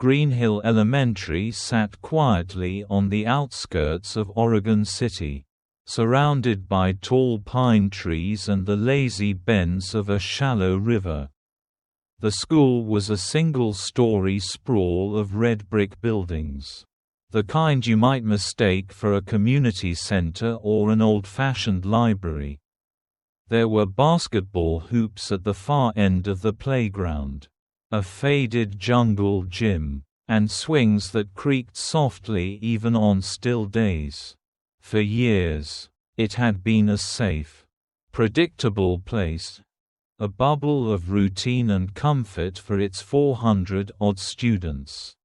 Green Hill Elementary sat quietly on the outskirts of Oregon City, surrounded by tall pine trees and the lazy bends of a shallow river. The school was a single-story sprawl of red brick buildings, the kind you might mistake for a community center or an old-fashioned library. There were basketball hoops at the far end of the playground, a faded jungle gym, and swings that creaked softly even on still days. For years, it had been a safe, predictable place, a bubble of routine and comfort for its 400-odd students,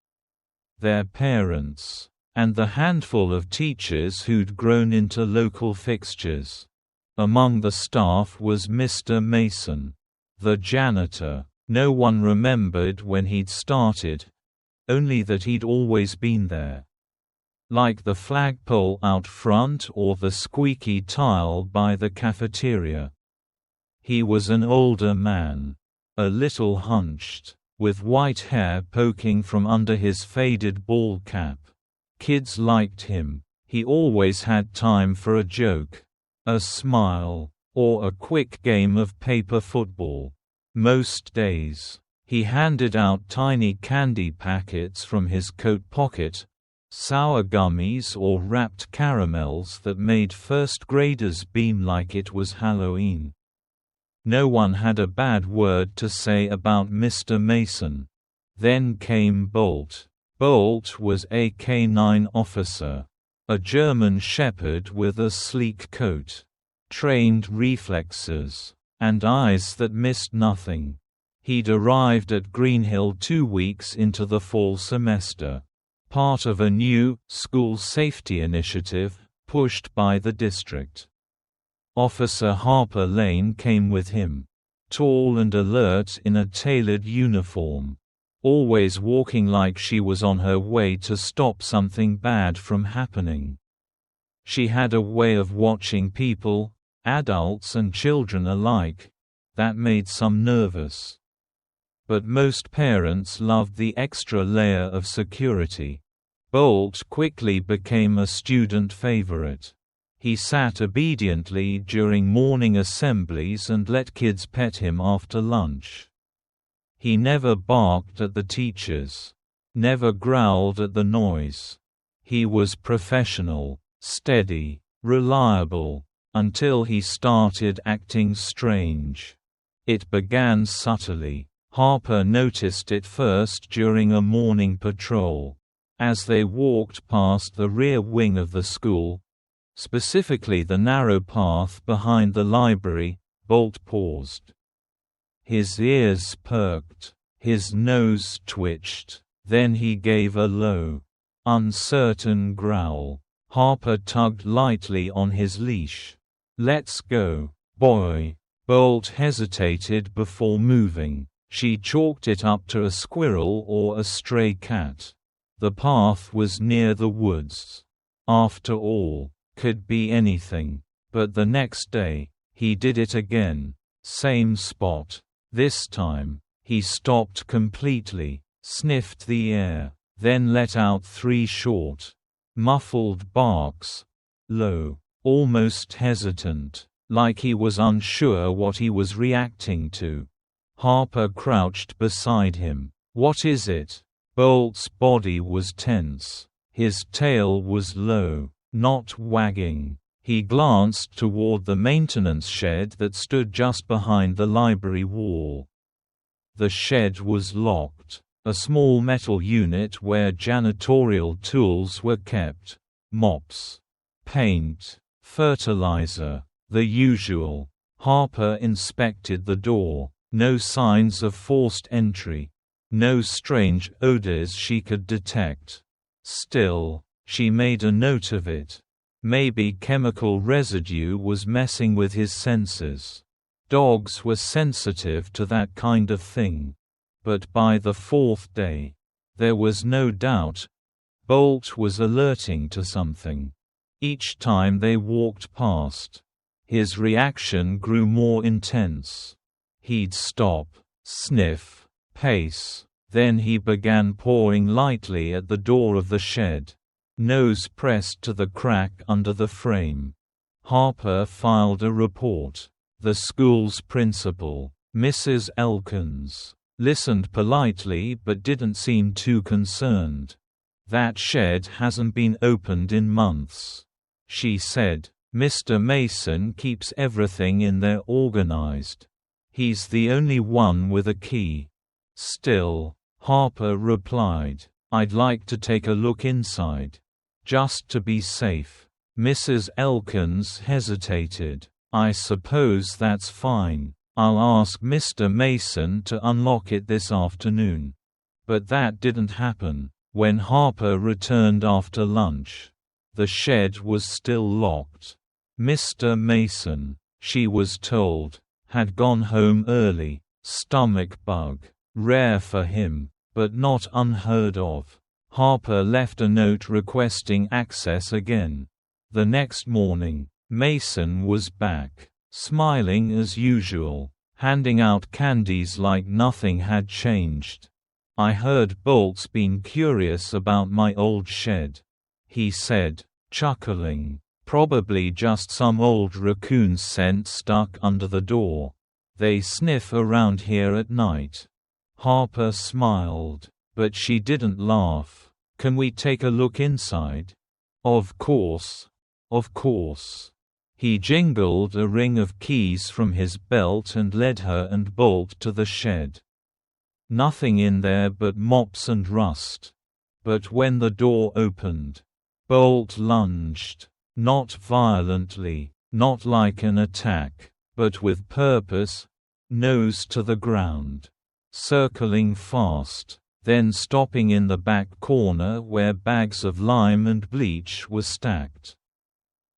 their parents, and the handful of teachers who'd grown into local fixtures. Among the staff was Mr. Mason, the janitor. No one remembered when he'd started, only that he'd always been there. Like the flagpole out front or the squeaky tile by the cafeteria. He was an older man, a little hunched, with white hair poking from under his faded ball cap. Kids liked him. He always had time for a joke, a smile, or a quick game of paper football. Most days, he handed out tiny candy packets from his coat pocket, sour gummies or wrapped caramels that made first graders beam like it was Halloween. No one had a bad word to say about Mr. Mason. Then came Bolt. Bolt was a K-9 officer, a German shepherd with a sleek coat, trained reflexes, and eyes that missed nothing. He'd arrived at Green Hill 2 weeks into the fall semester, part of a new, school safety initiative, pushed by the district. Officer Harper Lane came with him, tall and alert in a tailored uniform, always walking like she was on her way to stop something bad from happening. She had a way of watching people, adults and children alike, that made some nervous. But most parents loved the extra layer of security. Bolt quickly became a student favorite. He sat obediently during morning assemblies and let kids pet him after lunch. He never barked at the teachers, never growled at the noise. He was professional, steady, reliable, until he started acting strange. It began subtly. Harper noticed it first during a morning patrol. As they walked past the rear wing of the school, specifically the narrow path behind the library, Bolt paused. His ears perked, his nose twitched, then he gave a low, uncertain growl. Harper tugged lightly on his leash. "Let's go, boy." Bolt hesitated before moving. She chalked it up to a squirrel or a stray cat. The path was near the woods. After all, could be anything. But the next day, he did it again. Same spot. This time, he stopped completely, sniffed the air, then let out 3 short, muffled barks, low, almost hesitant, like he was unsure what he was reacting to. Harper crouched beside him. "What is it?" Bolt's body was tense. His tail was low, not wagging. He glanced toward the maintenance shed that stood just behind the library wall. The shed was locked, a small metal unit where janitorial tools were kept. Mops, paint, fertilizer, the usual. Harper inspected the door. No signs of forced entry. No strange odors she could detect. Still, she made a note of it. Maybe chemical residue was messing with his senses. Dogs were sensitive to that kind of thing. But by the 4th day, there was no doubt, Bolt was alerting to something. Each time they walked past, his reaction grew more intense. He'd stop, sniff, pace, Then he began pawing lightly at the door of the shed, nose pressed to the crack under the frame. Harper filed a report. The school's principal, Mrs. Elkins, listened politely but didn't seem too concerned. "That shed hasn't been opened in months," she said. "Mr. Mason keeps everything in there organized. He's the only one with a key." "Still," Harper replied, "I'd like to take a look inside. Just to be safe." Mrs. Elkins hesitated. "I suppose that's fine. I'll ask Mr. Mason to unlock it this afternoon." But that didn't happen. When Harper returned after lunch, the shed was still locked. Mr. Mason, she was told, had gone home early. Stomach bug. Rare for him, but not unheard of. Harper left a note requesting access again. The next morning, Mason was back, smiling as usual, handing out candies like nothing had changed. "I heard Bolt's been curious about my old shed," he said, chuckling. "Probably just some old raccoon scent stuck under the door. They sniff around here at night." Harper smiled, but she didn't laugh. "Can we take a look inside?" "Of course. Of course." He jingled a ring of keys from his belt and led her and Bolt to the shed. Nothing in there but mops and rust. But when the door opened, Bolt lunged. Not violently, not like an attack, but with purpose, nose to the ground, circling fast, then stopping in the back corner where bags of lime and bleach were stacked.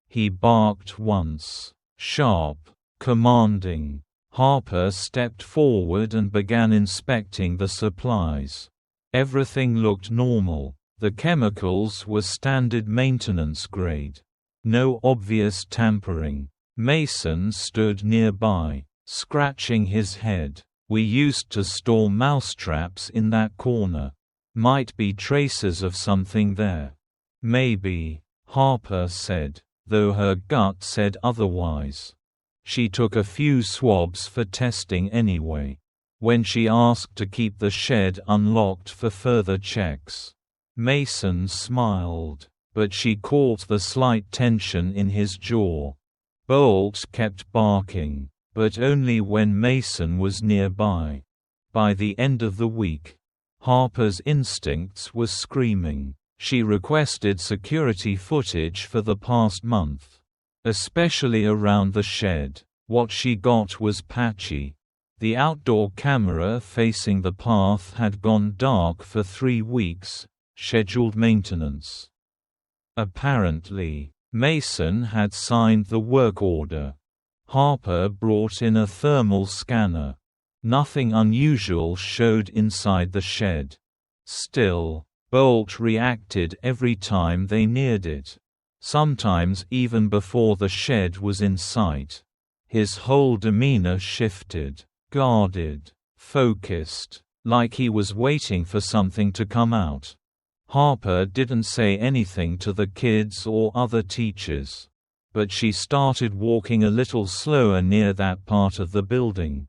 He barked once, sharp, commanding. Harper stepped forward and began inspecting the supplies. Everything looked normal. The chemicals were standard maintenance grade. No obvious tampering. Mason stood nearby, scratching his head. "We used to store mousetraps in that corner. Might be traces of something there." "Maybe," Harper said, though her gut said otherwise. She took a few swabs for testing anyway. When she asked to keep the shed unlocked for further checks, Mason smiled, but she caught the slight tension in his jaw. Bolt kept barking, but only when Mason was nearby. By the end of the week, Harper's instincts were screaming. She requested security footage for the past month, especially around the shed. What she got was patchy. The outdoor camera facing the path had gone dark for 3 weeks, scheduled maintenance. Apparently, Mason had signed the work order. Harper brought in a thermal scanner. Nothing unusual showed inside the shed. Still, Bolt reacted every time they neared it. Sometimes even before the shed was in sight. His whole demeanor shifted, guarded, focused, like he was waiting for something to come out. Harper didn't say anything to the kids or other teachers, but she started walking a little slower near that part of the building.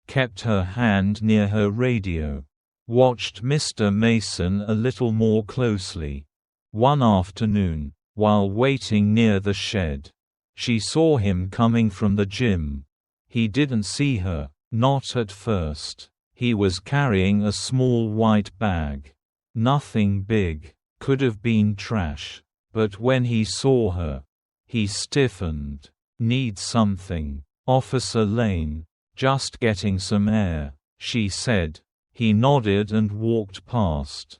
Kept her hand near her radio. Watched Mr. Mason a little more closely. One afternoon, while waiting near the shed, she saw him coming from the gym. He didn't see her, not at first. He was carrying a small white bag. Nothing big, could have been trash. But when he saw her, he stiffened. "Need something, Officer Lane?" "Just getting some air," she said. He nodded and walked past.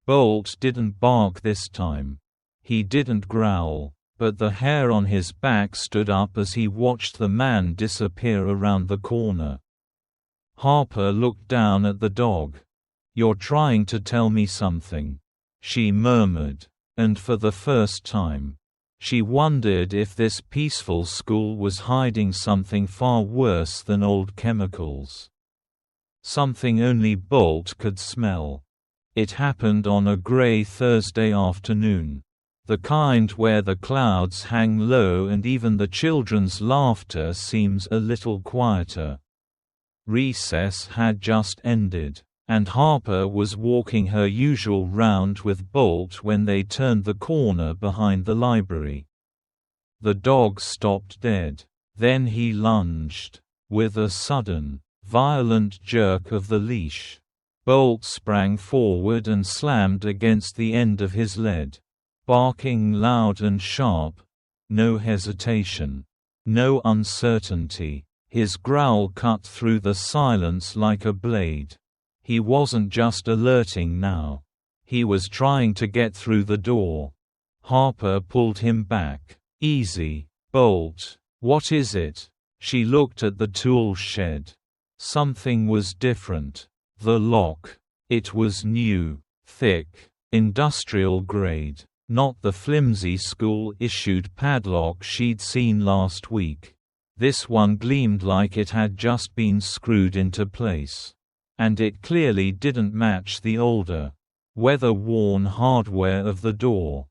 Bolt didn't bark this time. He didn't growl, but the hair on his back stood up as he watched the man disappear around the corner. Harper looked down at the dog. "You're trying to tell me something," she murmured, and for the first time, she wondered if this peaceful school was hiding something far worse than old chemicals. something only Bolt could smell. It happened on a grey Thursday afternoon. The kind where the clouds hang low and even the children's laughter seems a little quieter. Recess had just ended, and Harper was walking her usual round with Bolt when they turned the corner behind the library. The dog stopped dead. Then he lunged. With a sudden, violent jerk of the leash, Bolt sprang forward and slammed against the end of his lead, barking loud and sharp. No hesitation. No uncertainty. His growl cut through the silence like a blade. He wasn't just alerting now. He was trying to get through the door. Harper pulled him back. "Easy, Bolt. What is it?" She looked at the tool shed. Something was different. The lock. It was new, thick, industrial grade, not the flimsy school-issued padlock she'd seen last week. This one gleamed like it had just been screwed into place. And it clearly didn't match the older, weather-worn hardware of the door.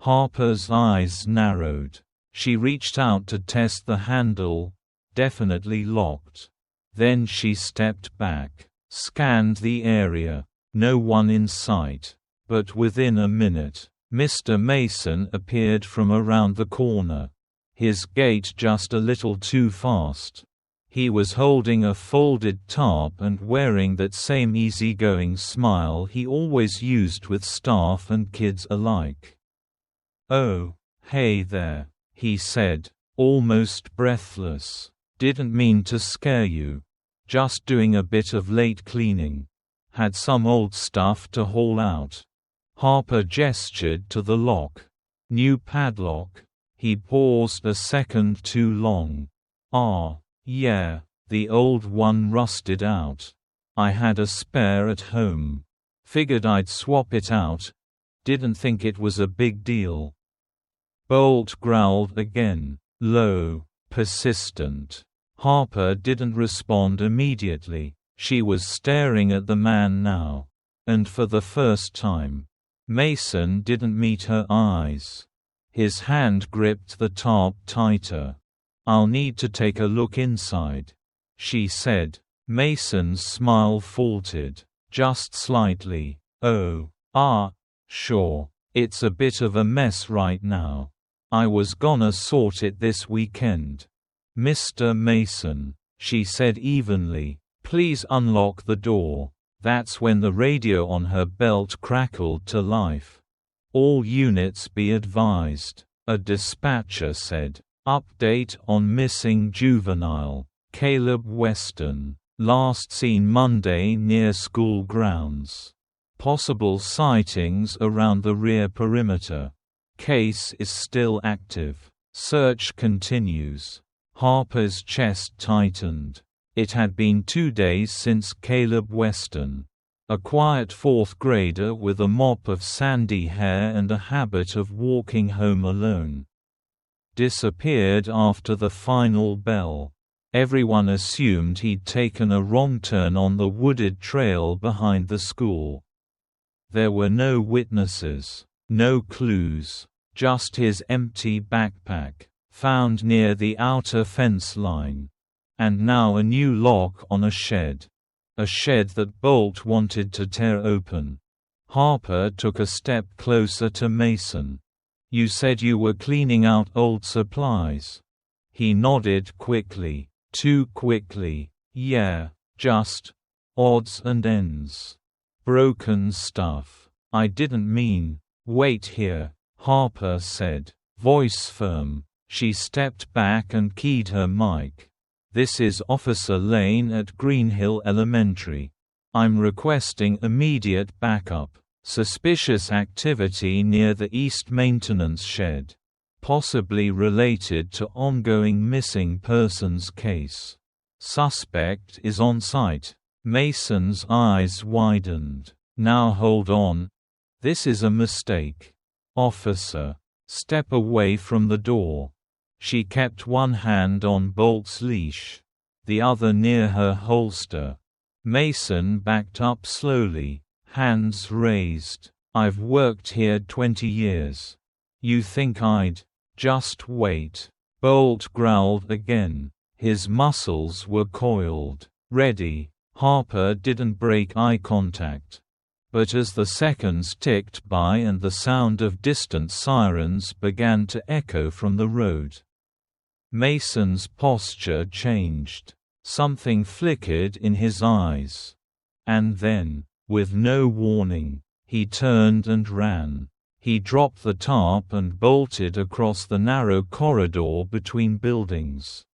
Harper's eyes narrowed. She reached out to test the handle. Definitely locked. Then she stepped back, scanned the area. No one in sight. But within a minute, Mr. Mason appeared from around the corner. His gait just a little too fast. He was holding a folded tarp and wearing that same easygoing smile he always used with staff and kids alike. "Oh, hey there," he said, almost breathless. "Didn't mean to scare you. Just doing a bit of late cleaning. Had some old stuff to haul out." Harper gestured to the lock. "New padlock?" He paused a second too long. "Ah, yeah, the old one rusted out. I had a spare at home. Figured I'd swap it out. Didn't think it was a big deal." Bolt growled again, low, persistent. Harper didn't respond immediately. She was staring at the man now. And for the first time, Mason didn't meet her eyes. His hand gripped the tarp tighter. "I'll need to take a look inside," she said. Mason's smile faltered, just slightly. "Oh, sure. It's a bit of a mess right now. I was gonna sort it this weekend." "Mr. Mason," she said evenly, "please unlock the door." That's when the radio on her belt crackled to life. "All units be advised," a dispatcher said. "Update on missing juvenile, Caleb Weston. Last seen Monday near school grounds. Possible sightings around the rear perimeter. Case is still active. Search continues." Harper's chest tightened. It had been 2 days since Caleb Weston, a quiet fourth grader with a mop of sandy hair and a habit of walking home alone, disappeared after the final bell. Everyone assumed he'd taken a wrong turn on the wooded trail behind the school. There were no witnesses, no clues, just his empty backpack, found near the outer fence line. And now a new lock on a shed that Bolt wanted to tear open. Harper took a step closer to Mason. "You said you were cleaning out old supplies." He nodded quickly, too quickly. "Yeah, just odds and ends. Broken stuff. I didn't mean." "Wait here," Harper said, voice firm. She stepped back and keyed her mic. "This is Officer Lane at Greenhill Elementary. I'm requesting immediate backup. Suspicious activity near the East Maintenance Shed. Possibly related to ongoing missing persons case. Suspect is on site." Mason's eyes widened. "Now hold on. This is a mistake. Officer, step away from the door." She kept one hand on Bolt's leash, the other near her holster. Mason backed up slowly, hands raised. "I've worked here 20 years. You think I'd just wait?" Bolt growled again. His muscles were coiled. "Ready." Harper didn't break eye contact. But as the seconds ticked by and the sound of distant sirens began to echo from the road, Mason's posture changed. Something flickered in his eyes. And then, with no warning, he turned and ran. He dropped the tarp and bolted across the narrow corridor between buildings,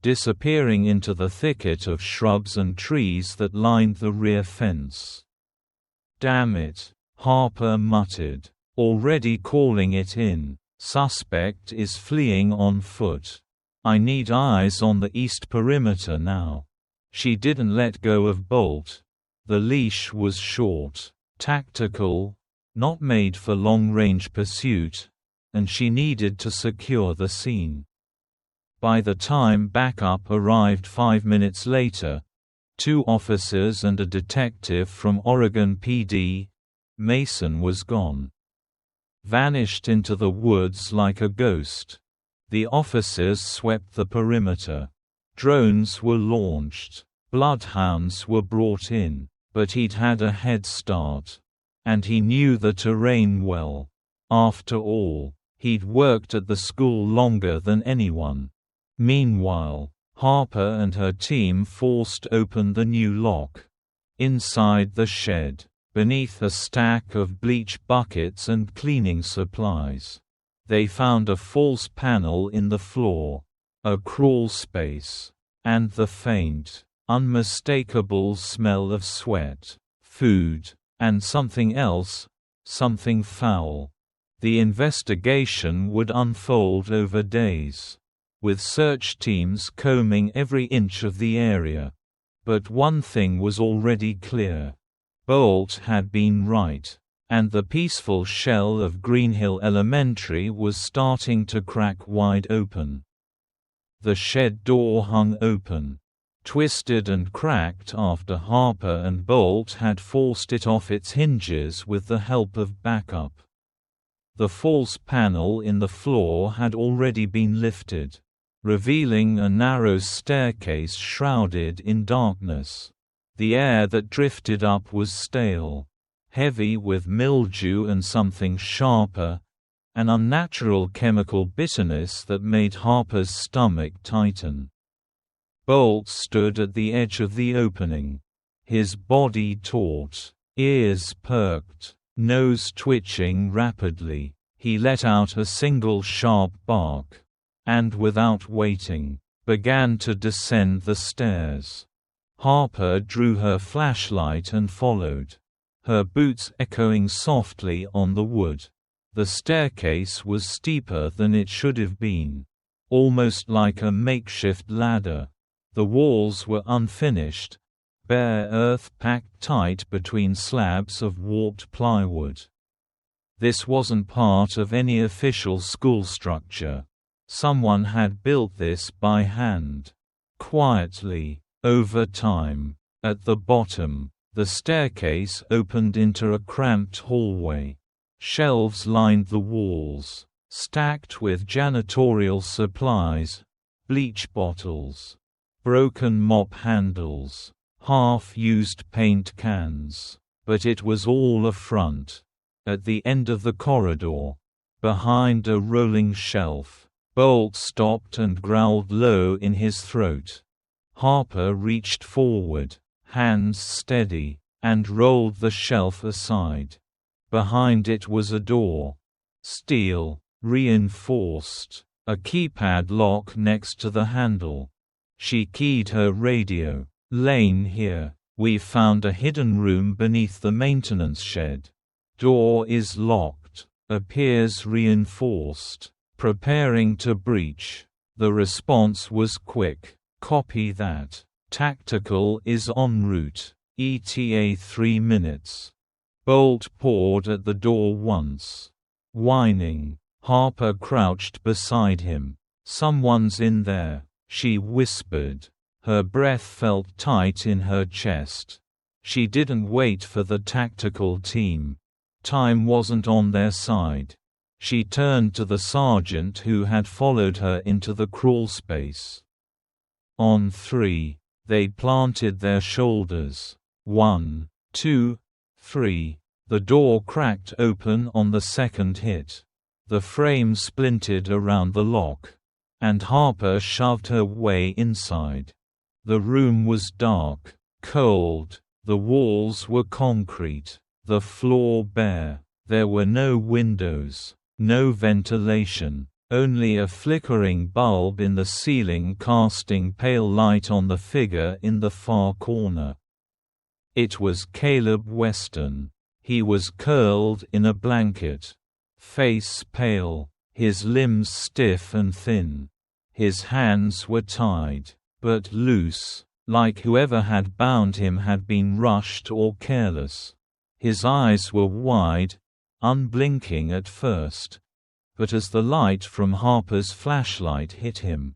disappearing into the thicket of shrubs and trees that lined the rear fence. "Damn it," Harper muttered. "Already calling it in. Suspect is fleeing on foot. I need eyes on the east perimeter now." She didn't let go of Bolt. The leash was short, tactical, not made for long-range pursuit, and she needed to secure the scene. By the time backup arrived 5 minutes later, 2 officers and a detective from Oregon PD, Mason was gone. Vanished into the woods like a ghost. The officers swept the perimeter. Drones were launched. Bloodhounds were brought in. But he'd had a head start. And he knew the terrain well. After all, he'd worked at the school longer than anyone. Meanwhile, Harper and her team forced open the new lock. Inside the shed, beneath a stack of bleach buckets and cleaning supplies, they found a false panel in the floor, a crawl space, and the faint, unmistakable smell of sweat, food, and something else, something foul. The investigation would unfold over days, with search teams combing every inch of the area. But one thing was already clear. Bolt had been right, and the peaceful shell of Greenhill Elementary was starting to crack wide open. The shed door hung open, twisted and cracked after Harper and Bolt had forced it off its hinges with the help of backup. The false panel in the floor had already been lifted, revealing a narrow staircase shrouded in darkness. The air that drifted up was stale, heavy with mildew and something sharper, an unnatural chemical bitterness that made Harper's stomach tighten. Bolt stood at the edge of the opening, his body taut, ears perked, nose twitching rapidly. He let out a single sharp bark, and without waiting, began to descend the stairs. Harper drew her flashlight and followed, her boots echoing softly on the wood. The staircase was steeper than it should have been, almost like a makeshift ladder. The walls were unfinished, bare earth packed tight between slabs of warped plywood. This wasn't part of any official school structure. Someone had built this by hand, quietly, over time. At the bottom, the staircase opened into a cramped hallway. Shelves lined the walls, stacked with janitorial supplies, bleach bottles, broken mop handles, half-used paint cans. But it was all a front. At the end of the corridor, behind a rolling shelf, Bolt stopped and growled low in his throat. Harper reached forward, hands steady, and rolled the shelf aside. Behind it was a door. Steel, reinforced, a keypad lock next to the handle. She keyed her radio. "Lane here. We've found a hidden room beneath the maintenance shed. Door is locked. Appears reinforced. Preparing to breach." The response was quick. "Copy that. Tactical is en route. ETA 3 minutes." Bolt pawed at the door once. Whining, Harper crouched beside him. "Someone's in there," she whispered. Her breath felt tight in her chest. She didn't wait for the tactical team. Time wasn't on their side. She turned to the sergeant who had followed her into the crawlspace. On 3, they planted their shoulders. 1, 2, 3. The door cracked open on the second hit. The frame splintered around the lock, and Harper shoved her way inside. The room was dark, cold. The walls were concrete, the floor bare. There were no windows, no ventilation, only a flickering bulb in the ceiling casting pale light on the figure in the far corner. It was Caleb Weston. He was curled in a blanket, face pale, his limbs stiff and thin. His hands were tied, but loose, like whoever had bound him had been rushed or careless. His eyes were wide, unblinking at first, but as the light from Harper's flashlight hit him,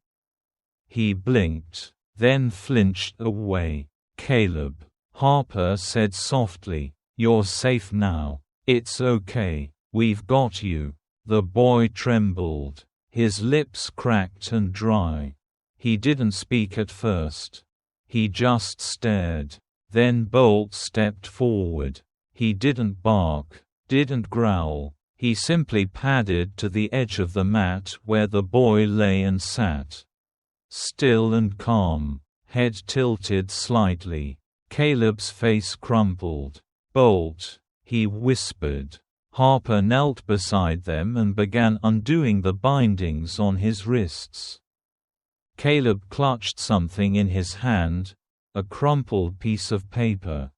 he blinked, then flinched away. "Caleb," Harper said softly, "you're safe now. It's okay. We've got you." The boy trembled, his lips cracked and dry. He didn't speak at first. He just stared. Then Bolt stepped forward. He didn't bark, didn't growl. He simply padded to the edge of the mat where the boy lay and sat. Still and calm, head tilted slightly. Caleb's face crumpled. "Bolt," he whispered. Harper knelt beside them and began undoing the bindings on his wrists. Caleb clutched something in his hand, a crumpled piece of paper,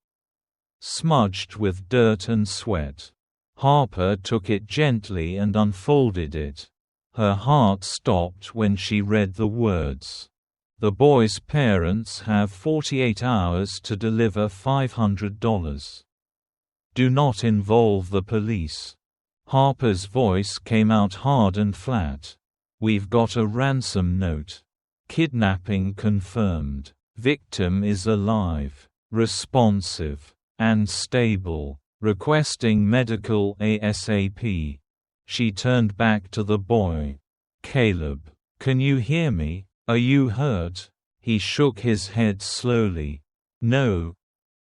smudged with dirt and sweat. Harper took it gently and unfolded it. Her heart stopped when she read the words. "The boy's parents have 48 hours to deliver $500. Do not involve the police." Harper's voice came out hard and flat. "We've got a ransom note. Kidnapping confirmed. Victim is alive, responsive, and stable. Requesting medical ASAP." She turned back to the boy. "Caleb, can you hear me? Are you hurt?" He shook his head slowly. "No.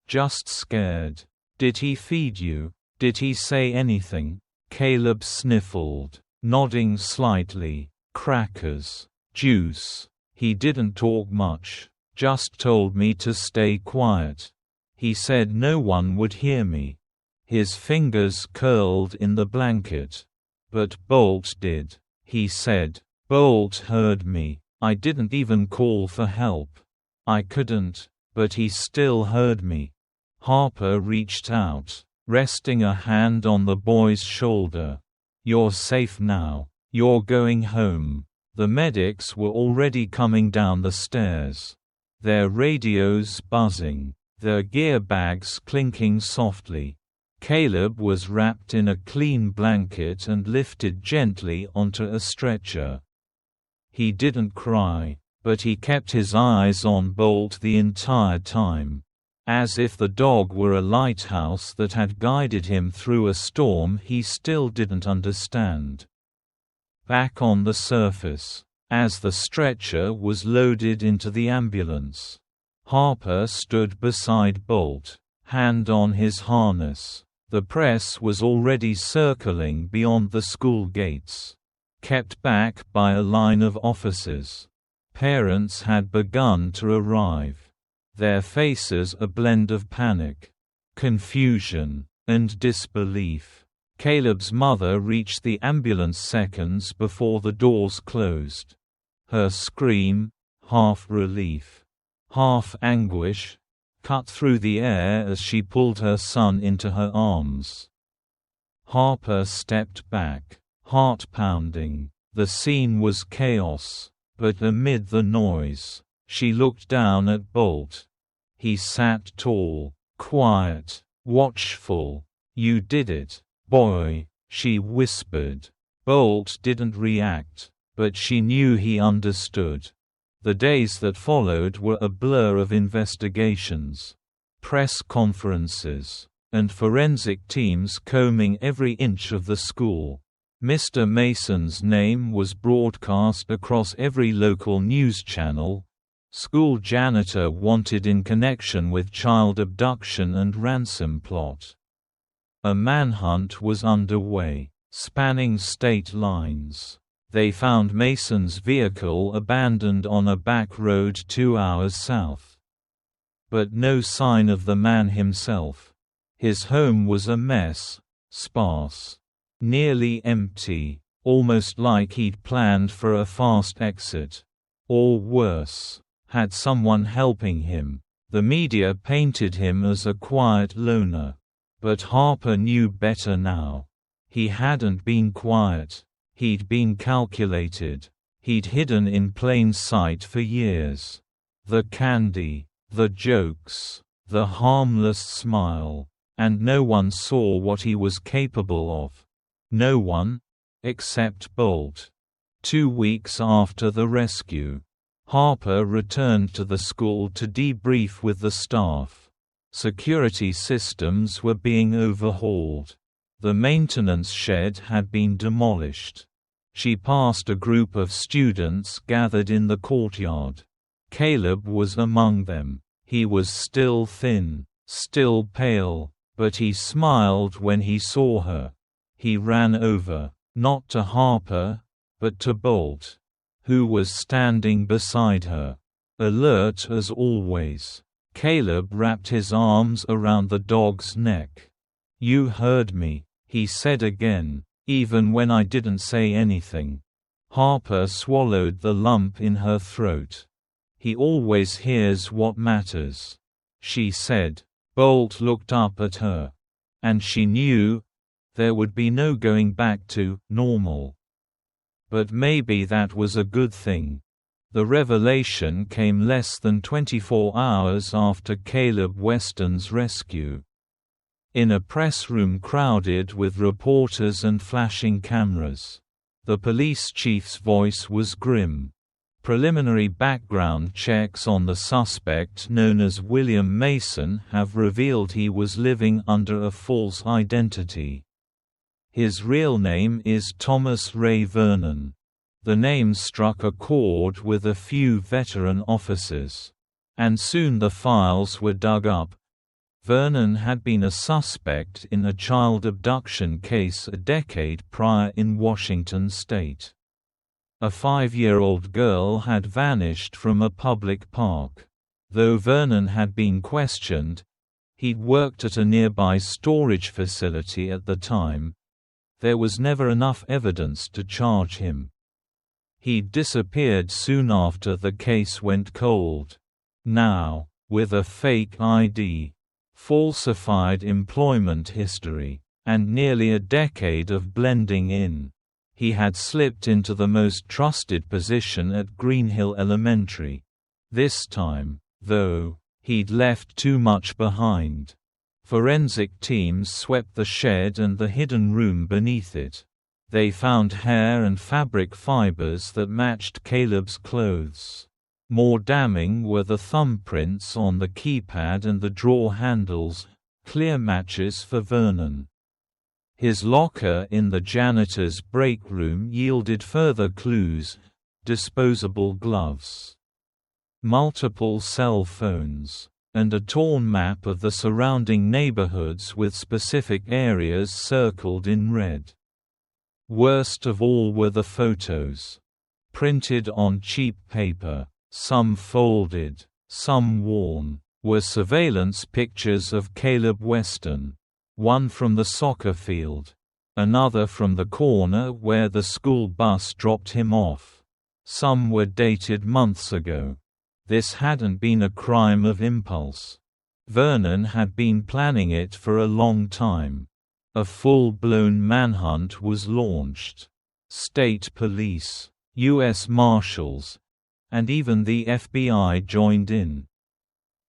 Just scared." "Did he feed you? Did he say anything?" Caleb sniffled, nodding slightly. "Crackers. Juice. He didn't talk much. Just told me to stay quiet. He said no one would hear me." His fingers curled in the blanket. "But Bolt did," he said. "Bolt heard me. I didn't even call for help. I couldn't, but he still heard me." Harper reached out, resting a hand on the boy's shoulder. "You're safe now. You're going home." The medics were already coming down the stairs, their radios buzzing, their gear bags clinking softly. Caleb was wrapped in a clean blanket and lifted gently onto a stretcher. He didn't cry, but he kept his eyes on Bolt the entire time, as if the dog were a lighthouse that had guided him through a storm he still didn't understand. Back on the surface, as the stretcher was loaded into the ambulance, Harper stood beside Bolt, hand on his harness. The press was already circling beyond the school gates, kept back by a line of officers. Parents had begun to arrive, their faces a blend of panic, confusion, and disbelief. Caleb's mother reached the ambulance seconds before the doors closed. Her scream, half relief, half anguish, cut through the air as she pulled her son into her arms. Harper stepped back, heart pounding. The scene was chaos, but amid the noise, she looked down at Bolt. He sat tall, quiet, watchful. "You did it, boy," she whispered. Bolt didn't react, but she knew he understood. The days that followed were a blur of investigations, press conferences, and forensic teams combing every inch of the school. Mr. Mason's name was broadcast across every local news channel. School janitor wanted in connection with child abduction and ransom plot. A manhunt was underway, spanning state lines. They found Mason's vehicle abandoned on a back road 2 hours south. But no sign of the man himself. His home was a mess, sparse, nearly empty, almost like he'd planned for a fast exit. Or worse, had someone helping him. The media painted him as a quiet loner. But Harper knew better now. He hadn't been quiet. He'd been calculated. He'd hidden in plain sight for years. The candy, the jokes, the harmless smile. And no one saw what he was capable of. No one, except Bolt. 2 weeks after the rescue, Harper returned to the school to debrief with the staff. Security systems were being overhauled. The maintenance shed had been demolished. She passed a group of students gathered in the courtyard. Caleb was among them. He was still thin, still pale, but he smiled when he saw her. He ran over, not to Harper, but to Bolt, who was standing beside her, alert as always. Caleb wrapped his arms around the dog's neck. "You heard me," he said again, even when I didn't say anything. Harper swallowed the lump in her throat. "He always hears what matters," she said. Bolt looked up at her. And she knew there would be no going back to normal. But maybe that was a good thing. The revelation came less than 24 hours after Caleb Weston's rescue. In a press room crowded with reporters and flashing cameras. The police chief's voice was grim. Preliminary background checks on the suspect known as William Mason have revealed he was living under a false identity. His real name is Thomas Ray Vernon. The name struck a chord with a few veteran officers. And soon the files were dug up. Vernon had been a suspect in a child abduction case a decade prior in Washington state. A 5-year-old girl had vanished from a public park. Though Vernon had been questioned, he'd worked at a nearby storage facility at the time. There was never enough evidence to charge him. He'd disappeared soon after the case went cold. Now, with a fake ID, falsified employment history, and nearly a decade of blending in, he had slipped into the most trusted position at Greenhill Elementary. This time, though, he'd left too much behind. Forensic teams swept the shed and the hidden room beneath it. They found hair and fabric fibers that matched Caleb's clothes. More damning were the thumbprints on the keypad and the drawer handles, clear matches for Vernon. His locker in the janitor's break room yielded further clues: disposable gloves, multiple cell phones, and a torn map of the surrounding neighborhoods with specific areas circled in red. Worst of all were the photos. Printed on cheap paper, some folded, some worn, were surveillance pictures of Caleb Weston. One from the soccer field. Another from the corner where the school bus dropped him off. Some were dated months ago. This hadn't been a crime of impulse. Vernon had been planning it for a long time. A full-blown manhunt was launched. State police, U.S. Marshals, and even the FBI joined in.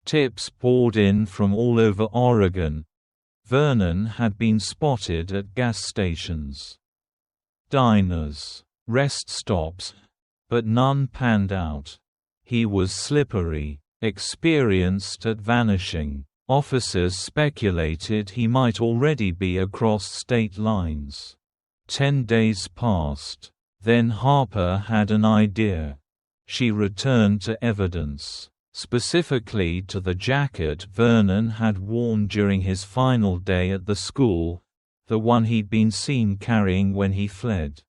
Tips poured in from all over Oregon. Vernon had been spotted at gas stations, diners, rest stops, but none panned out. He was slippery, experienced at vanishing. Officers speculated he might already be across state lines. 10 days passed. Then Harper had an idea. She returned to evidence, specifically to the jacket Vernon had worn during his final day at the school, the one he'd been seen carrying when he fled.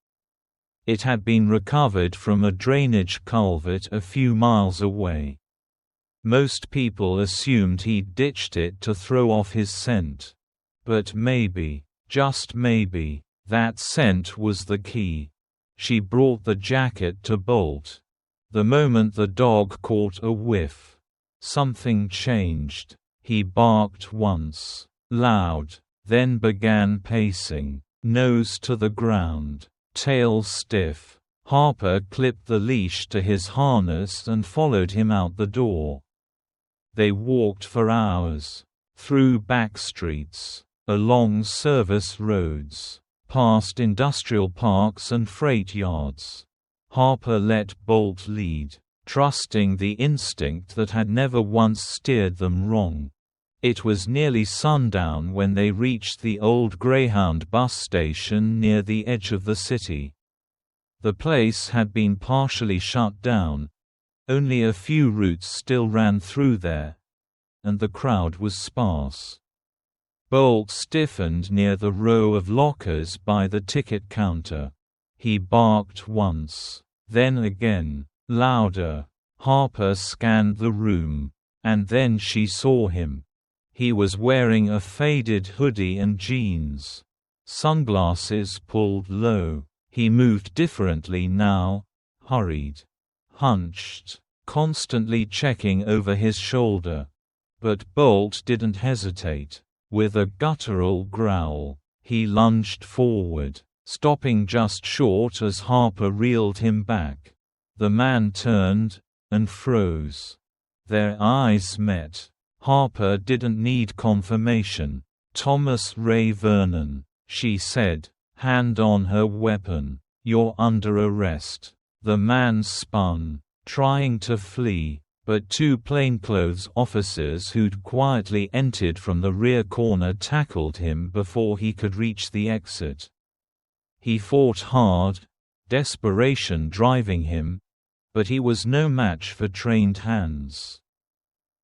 It had been recovered from a drainage culvert a few miles away. Most people assumed he'd ditched it to throw off his scent. But maybe, just maybe, that scent was the key. She brought the jacket to Bolt. The moment the dog caught a whiff, something changed. He barked once, loud, then began pacing, nose to the ground, tail stiff. Harper clipped the leash to his harness and followed him out the door. They walked for hours, through back streets, along service roads, past industrial parks and freight yards. Harper let Bolt lead, trusting the instinct that had never once steered them wrong. It was nearly sundown when they reached the old Greyhound bus station near the edge of the city. The place had been partially shut down. Only a few routes still ran through there, and the crowd was sparse. Bolt stiffened near the row of lockers by the ticket counter. He barked once, then again, louder. Harper scanned the room, and then she saw him. He was wearing a faded hoodie and jeans, sunglasses pulled low. He moved differently now, hurried, hunched, constantly checking over his shoulder. But Bolt didn't hesitate. With a guttural growl, he lunged forward, stopping just short as Harper reeled him back. The man turned, and froze. Their eyes met. Harper didn't need confirmation. "Thomas Ray Vernon," she said, hand on her weapon. "You're under arrest." The man spun, trying to flee, but two plainclothes officers who'd quietly entered from the rear corner tackled him before he could reach the exit. He fought hard, desperation driving him, but he was no match for trained hands.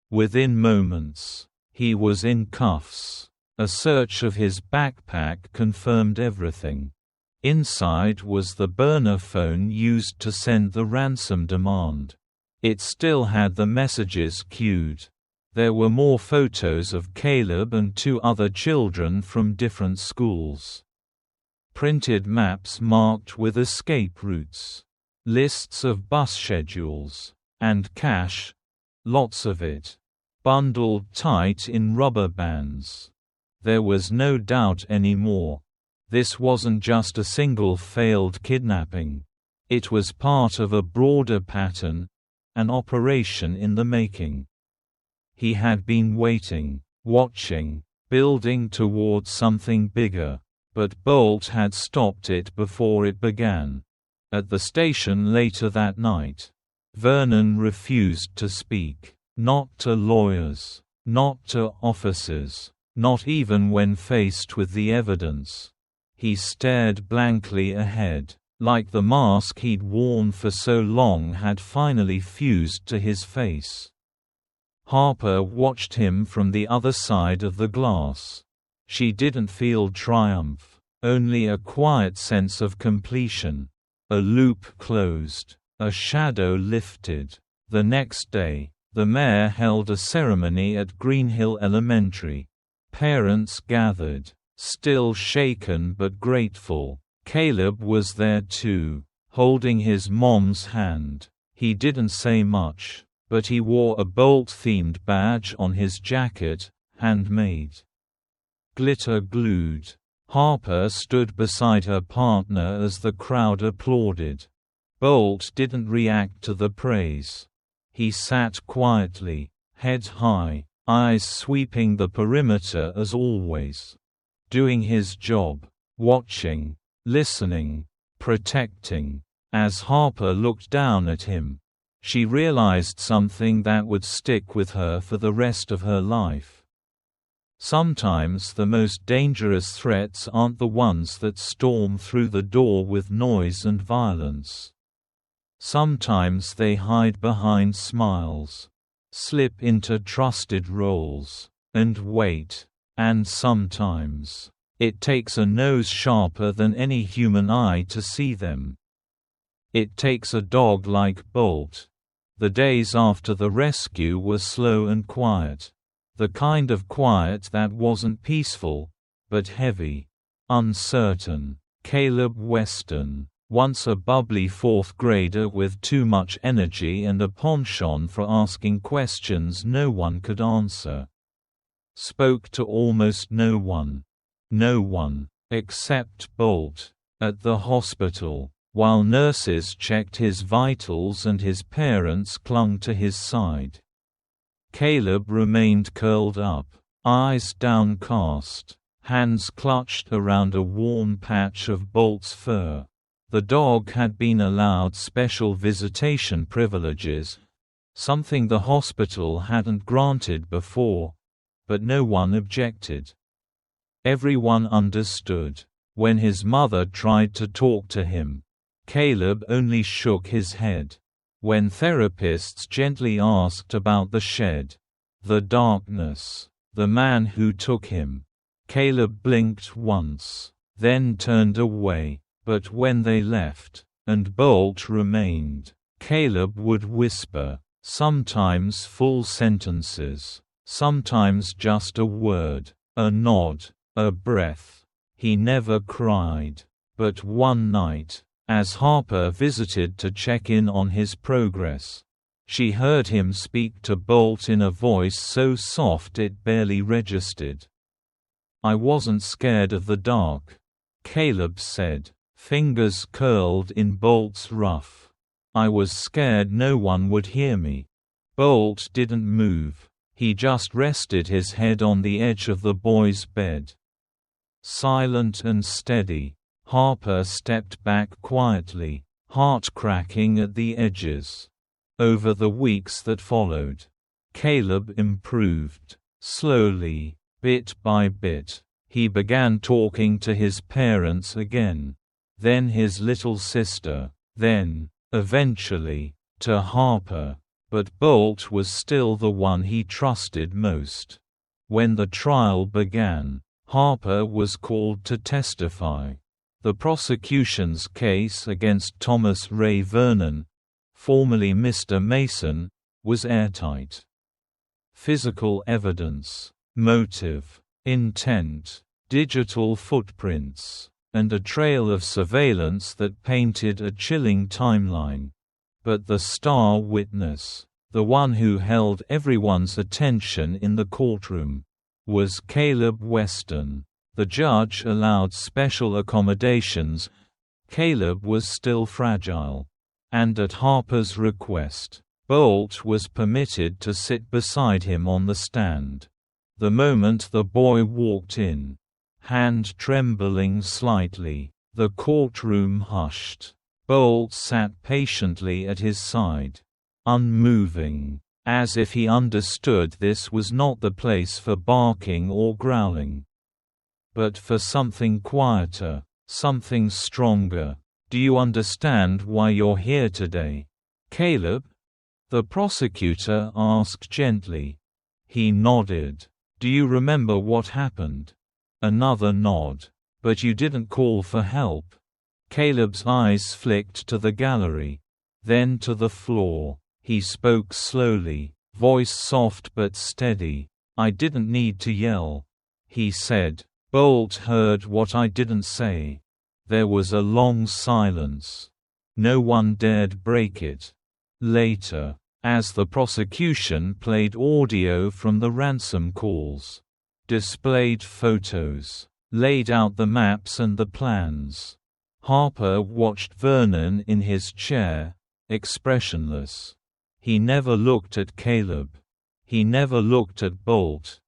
Within moments, he was in cuffs. A search of his backpack confirmed everything. Inside was the burner phone used to send the ransom demand. It still had the messages queued. There were more photos of Caleb and 2 other children from different schools. Printed maps marked with escape routes. Lists of bus schedules. And cash. Lots of it. Bundled tight in rubber bands. There was no doubt anymore. This wasn't just a single failed kidnapping. It was part of a broader pattern, an operation in the making. He had been waiting, watching, building toward something bigger, but Bolt had stopped it before it began. At the station later that night, Vernon refused to speak. Not to lawyers, not to officers, not even when faced with the evidence. He stared blankly ahead, like the mask he'd worn for so long had finally fused to his face. Harper watched him from the other side of the glass. She didn't feel triumph, only a quiet sense of completion. A loop closed, a shadow lifted. The next day, the mayor held a ceremony at Greenhill Elementary. Parents gathered, still shaken but grateful. Caleb was there too, holding his mom's hand. He didn't say much, but he wore a Bolt-themed badge on his jacket, handmade. Glitter glued. Harper stood beside her partner as the crowd applauded. Bolt didn't react to the praise. He sat quietly, head high, eyes sweeping the perimeter as always. Doing his job, watching, listening, protecting. As Harper looked down at him, She realized something that would stick with her for the rest of her life. Sometimes the most dangerous threats aren't the ones that storm through the door with noise and violence. Sometimes they hide behind smiles, slip into trusted roles, and wait. And sometimes, it takes a nose sharper than any human eye to see them. It takes a dog like Bolt. The days after the rescue were slow and quiet. The kind of quiet that wasn't peaceful, but heavy, uncertain. Caleb Weston, once a bubbly fourth grader with too much energy and a penchant for asking questions no one could answer, spoke to almost no one. No one, except Bolt, at the hospital, while nurses checked his vitals and his parents clung to his side. Caleb remained curled up, eyes downcast, hands clutched around a worn patch of Bolt's fur. The dog had been allowed special visitation privileges, something the hospital hadn't granted before, but no one objected. Everyone understood. When his mother tried to talk to him, Caleb only shook his head. When therapists gently asked about the shed, the darkness, the man who took him, Caleb blinked once, then turned away. But when they left, and Bolt remained, Caleb would whisper, sometimes full sentences, sometimes just a word, a nod, a breath. He never cried. But one night, as Harper visited to check in on his progress, she heard him speak to Bolt in a voice so soft it barely registered. "I wasn't scared of the dark," Caleb said, fingers curled in Bolt's ruff. "I was scared no one would hear me." Bolt didn't move. He just rested his head on the edge of the boy's bed. Silent and steady, Harper stepped back quietly, heart cracking at the edges. Over the weeks that followed, Caleb improved. Slowly, bit by bit, he began talking to his parents again. Then his little sister. Then, eventually, to Harper. But Bolt was still the one he trusted most. When the trial began, Harper was called to testify. The prosecution's case against Thomas Ray Vernon, formerly Mr. Mason, was airtight. Physical evidence, motive, intent, digital footprints, and a trail of surveillance that painted a chilling timeline. But the star witness, the one who held everyone's attention in the courtroom, was Caleb Weston. The judge allowed special accommodations. Caleb was still fragile. And at Harper's request, Bolt was permitted to sit beside him on the stand. The moment the boy walked in, hand trembling slightly, the courtroom hushed. Bolt sat patiently at his side, unmoving, as if he understood this was not the place for barking or growling, but for something quieter, something stronger. "Do you understand why you're here today, Caleb?" the prosecutor asked gently. He nodded. "Do you remember what happened?" Another nod. "But you didn't call for help." Caleb's eyes flicked to the gallery, then to the floor. He spoke slowly, voice soft but steady. "I didn't need to yell," he said. "Bolt heard what I didn't say." There was a long silence. No one dared break it. Later, as the prosecution played audio from the ransom calls, displayed photos, laid out the maps and the plans, Harper watched Vernon in his chair, expressionless. He never looked at Caleb. He never looked at Bolt.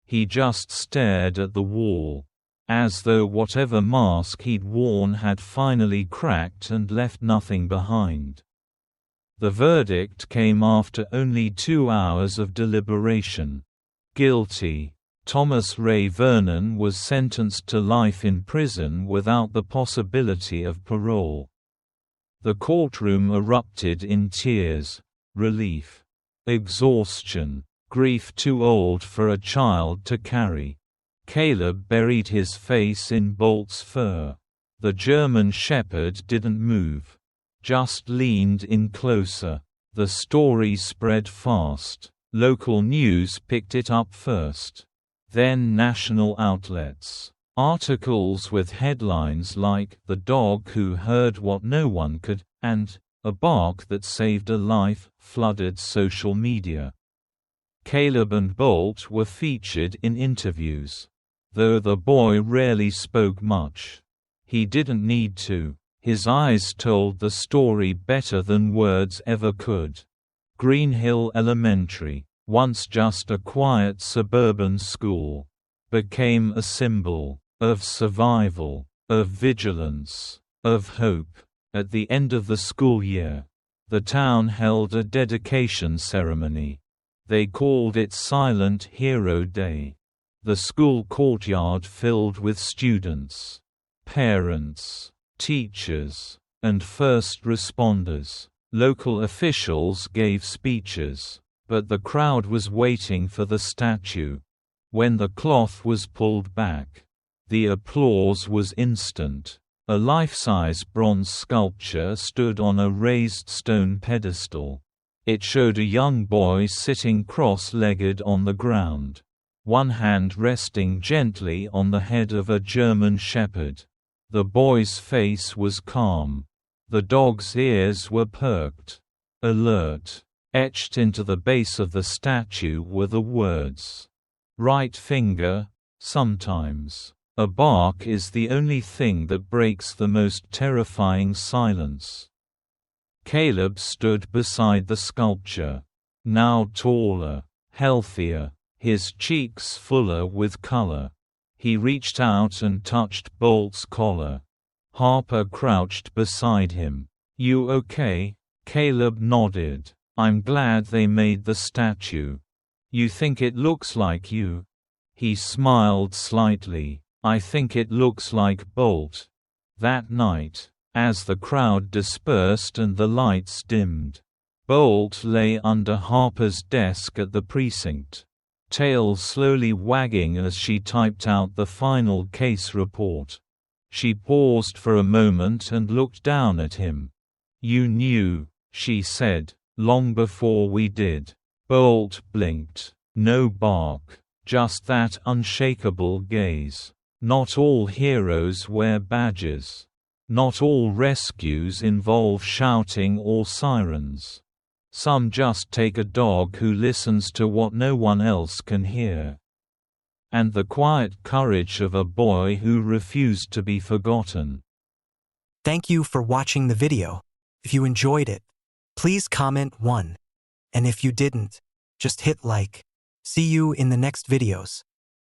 He just stared at the wall, as though whatever mask he'd worn had finally cracked and left nothing behind. The verdict came after only 2 hours of deliberation. Guilty. Thomas Ray Vernon was sentenced to life in prison without the possibility of parole. The courtroom erupted in tears, relief, exhaustion, grief too old for a child to carry. Caleb buried his face in Bolt's fur. The German shepherd didn't move, just leaned in closer. The story spread fast. Local news picked it up first. Then national outlets. Articles with headlines like "The Dog Who Heard What No One Could" and "A Bark That Saved a Life" flooded social media. Caleb and Bolt were featured in interviews. Though the boy rarely spoke much. He didn't need to. His eyes told the story better than words ever could. Green Hill Elementary, once just a quiet suburban school, became a symbol of survival, of vigilance, of hope. At the end of the school year, the town held a dedication ceremony. They called it Silent Hero Day. The school courtyard filled with students, parents, teachers, and first responders. Local officials gave speeches, but the crowd was waiting for the statue. When the cloth was pulled back, the applause was instant. A life-size bronze sculpture stood on a raised stone pedestal. It showed a young boy sitting cross-legged on the ground, one hand resting gently on the head of a German shepherd. The boy's face was calm. The dog's ears were perked, alert. Etched into the base of the statue were the words, "Right finger, sometimes. A bark is the only thing that breaks the most terrifying silence." Caleb stood beside the sculpture, now taller, healthier, his cheeks fuller with color. He reached out and touched Bolt's collar. Harper crouched beside him. "You okay?" Caleb nodded. "I'm glad they made the statue. You think it looks like you?" He smiled slightly. "I think it looks like Bolt." That night, as the crowd dispersed and the lights dimmed, Bolt lay under Harper's desk at the precinct, tail slowly wagging as she typed out the final case report. She paused for a moment and looked down at him. "You knew," she said, "long before we did." Bolt blinked. No bark, just that unshakable gaze. Not all heroes wear badges. Not all rescues involve shouting or sirens. Some just take a dog who listens to what no one else can hear. And the quiet courage of a boy who refused to be forgotten. Thank you for watching the video. If you enjoyed it, please comment 1. And if you didn't, just hit like. See you in the next videos.